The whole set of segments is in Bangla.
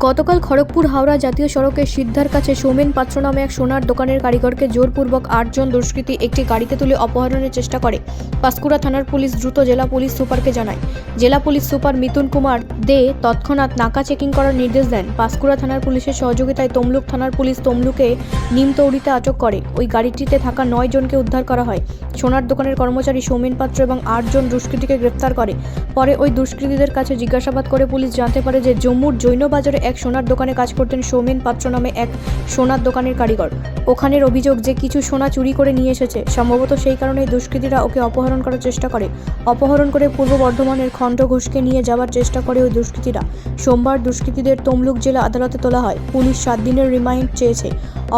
গতকাল খড়গপুর হাওড়া জাতীয় সড়কের সিদ্ধার কাছে সৌমেন পাত্র নামে এক সোনার দোকানের কারিগরকে জোরপূর্বক 8 জন দুষ্কৃতী একটি গাড়িতে তুলে অপহরণের চেষ্টা করে। পাঁশকুড়া থানার পুলিশ দ্রুত জেলা পুলিশ সুপারকে জানায়। জেলা পুলিশ সুপার মিতুন কুমার দে তৎক্ষণাৎ নাকা চেকিং করার নির্দেশ দেন। পাঁশকুড়া থানার পুলিশের সহযোগিতায় তমলুক থানার পুলিশ তমলুকে নিমতৌড়িতে আটক করে। ওই গাড়িটিতে থাকা 9 জনকে উদ্ধার করা হয়। সোনার দোকানের কর্মচারী সৌমেন পাত্র এবং 8 জন দুষ্কৃতীকে গ্রেফতার করে। পরে ওই দুষ্কৃতীদের কাছে জিজ্ঞাসাবাদ করে পুলিশ জানতে পারে যে জম্মুর জৈনবাজারে এক সোনার দোকানে কাজ করতেন সৌমেন পাত্র নামে এক সোনার দোকানের কারিগর। ওখানের অভিযোগ যে কিছু সোনা চুরি করে নিয়ে এসেছে। সম্ভবত সেই কারণেই দুষ্কৃতীরা ওকে অপহরণ করার চেষ্টা করে। অপহরণ করে পূর্ব বর্ধমানের খণ্ড ঘোষকে নিয়ে যাওয়ার চেষ্টা করে ওই দুষ্কৃতীরা। সোমবার দুষ্কৃতীদের তমলুক জেলা আদালতে তোলা হয়। পুলিশ 7 দিনের রিমান্ড চেয়েছে।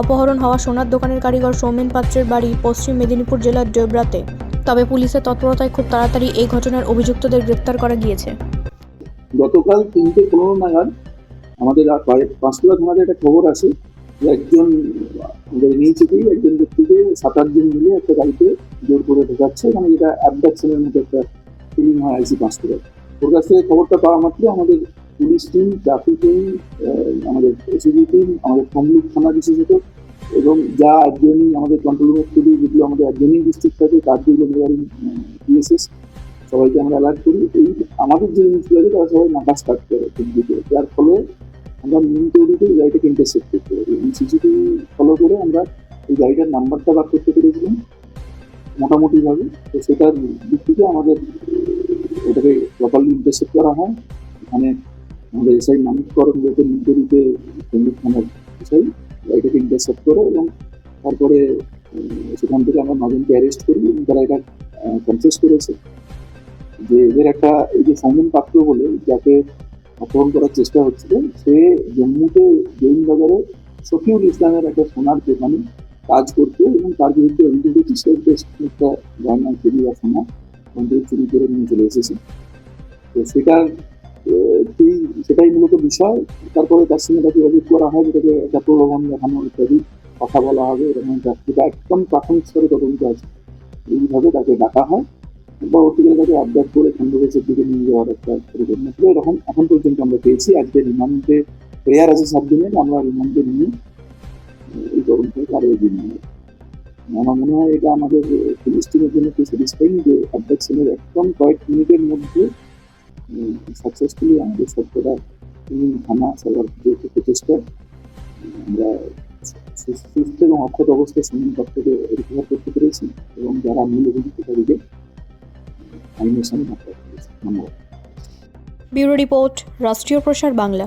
অপহরণ হওয়া সোনার দোকানের কারিগর সৌমেন পাত্রের বাড়ি পশ্চিম মেদিনীপুর জেলার ডেবরাতে। তবে পুলিশের তৎপরতায় খুব তাড়াতাড়ি এই ঘটনার অভিযুক্তদের গ্রেফতার করা গিয়েছে। গতকাল 3:15 নাগাদ আমাদের পাঁশকুড়া থানাতে একটা খবর আছে যে একজন নিয়ে চেপেই একজন ব্যক্তিকে 7-8 জন মিলে একটা গাড়িতে জোর করে ঢোকাচ্ছে, মানে যেটা অ্যাবডাকশনের মতো একটা ফিলিং হয় আইসি পাঁশকুড়ায়। ওর কাছ থেকে খবরটা পাওয়া মাত্র আমাদের পুলিশ টিম, ট্রাফিক টিম, আমাদের এসিবি টিম, আমাদের তমলুক থানা বিশেষত এবং যা একজনই আমাদের কন্ট্রোল রুমের থেকে যেগুলো আমাদের একজনই ডিস্ট্রিক্ট থাকে তার যেগুলো পিএসএস সবাইকে আমরা অ্যালার্ট করি। এই আমাদের যে ইউনিটগুলো আছে তারা সবাই নাকা স্টার্ট করে দিকে, যার ফলে আমরা নিম তৈরিতে এই গাড়িটাকে ইন্টারসেপ্ট করতে পারি। সিসিটিভি ফলো করে আমরা এই গাড়িটার নাম্বারটা বার করতে পেরেছিলাম মোটামুটিভাবে। তো সেটার দিক থেকে আমাদের ওটাকে প্রপারলি ইন্টারসেপ্ট করা হয়। এখানে আমাদের এসআই নামিকরণ যাতে নিম তৈরিতে তমলুক থানার এসআই গাড়িটাকে ইন্টারসেপ্ট করে এবং তারপরে সেখান থেকে আমরা 9 জনকে অ্যারেস্ট করি এবং তারা এটা কনফেস করেছে যে এদের একটা এই যে সৌমেন পাত্র বলে যাকে অপহরণ করার চেষ্টা হচ্ছিল, সে জম্মুতে জৈন বাজারে শফিউল ইসলামের একটা সোনার দোকানে কাজ করতো এবং তার বিরুদ্ধে অভিযোগ হচ্ছে সে বেশ একটা গয়না চুরি বা সোনা মন্দির চুরি করে নিয়ে চলে এসেছে। তো সেটাই মূলত বিষয়। তারপরে তার সঙ্গে তাকে অভিযোগ করা হয়, যেটাকে একটা প্রলোভন দেখানো ইত্যাদি কথা বলা হবে, এরকম সেটা একদম প্রাথমিক স্তরে তদন্ত আছে। এইভাবে তাকে ডাকা হয়, পরবর্তীকালে তাকে আপডেট করে খণ্ডবেশের দিকে নিয়ে যাওয়ার একটা পরিকল্পনা ছিল। এরকম এখন পর্যন্ত আমরা পেয়েছি। আজকে রিমান্ডে প্রেয়ার আছে 7 দিনের, আমরা রিমান্ডে নিয়ে এই তদন্তকে আরো এগিয়ে নিয়ে যাবো। আমার মনে হয় এটা আমাদের পুলিশ টিমের জন্য খুব স্যাটিসফাইং যে অ্যাবডাকশনের একদম কয়েক মিনিটের মধ্যে সাকসেসফুলি আমাদের সবকটা থানা সবার প্রচেষ্টা আমরা সুস্থ এবং অক্ষত অবস্থায় সৌমেন পাত্রকে রিকভার করতে পেরেছি এবং যারা মূল অভিযুক্ত তাদেরকে আইনের সামনে হাত রাখতে পেরেছি। ধন্যবাদ। ব্যুরো রিপোর্ট, রাষ্ট্রীয় প্রসার বাংলা।